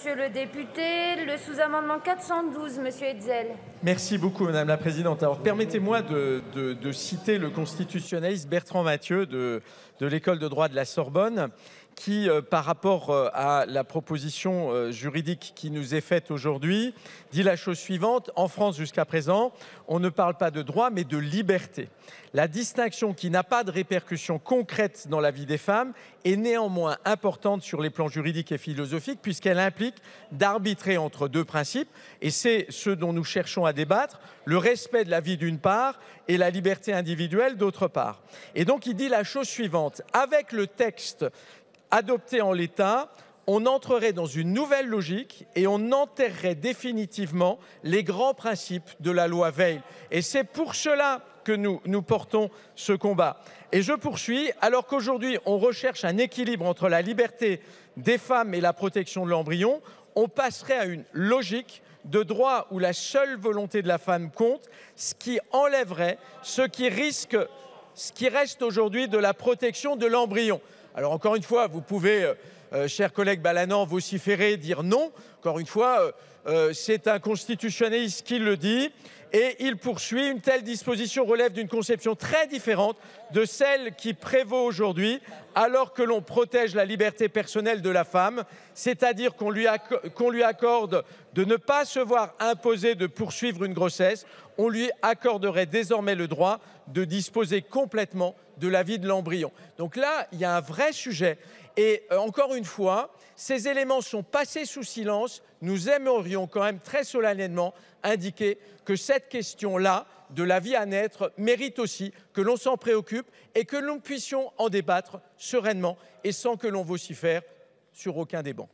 Monsieur le député, le sous-amendement 412, monsieur Hetzel. Merci beaucoup, Madame la Présidente. Alors, permettez-moi de citer le constitutionnaliste Bertrand Mathieu de l'École de droit de la Sorbonne, qui, par rapport à la proposition juridique qui nous est faite aujourd'hui, dit la chose suivante. En France, jusqu'à présent, on ne parle pas de droit, mais de liberté. La distinction qui n'a pas de répercussions concrètes dans la vie des femmes est néanmoins importante sur les plans juridiques et philosophiques, puisqu'elle implique d'arbitrer entre deux principes, et c'est ce dont nous cherchons à débattre, le respect de la vie d'une part et la liberté individuelle d'autre part. Et donc il dit la chose suivante, avec le texte adopté en l'état, on entrerait dans une nouvelle logique et on enterrerait définitivement les grands principes de la loi Veil. Et c'est pour cela que nous portons ce combat. Et je poursuis, alors qu'aujourd'hui on recherche un équilibre entre la liberté des femmes et la protection de l'embryon, on passerait à une logique de droit où la seule volonté de la femme compte, ce qui enlèverait ce qui reste aujourd'hui de la protection de l'embryon. Alors encore une fois, vous pouvez, cher collègue Balanant, vociférer, dire non. Encore une fois, c'est un constitutionnaliste qui le dit. Et il poursuit, une telle disposition relève d'une conception très différente de celle qui prévaut aujourd'hui, alors que l'on protège la liberté personnelle de la femme, c'est-à-dire qu'on lui accorde de ne pas se voir imposer de poursuivre une grossesse, on lui accorderait désormais le droit de disposer complètement de la vie de l'embryon. Donc là, il y a un vrai sujet. Et encore une fois, ces éléments sont passés sous silence. Nous aimerions quand même très solennellement indiquer que cette question-là, de la vie à naître, mérite aussi que l'on s'en préoccupe et que nous puissions en débattre sereinement et sans que l'on vocifère sur aucun des bancs.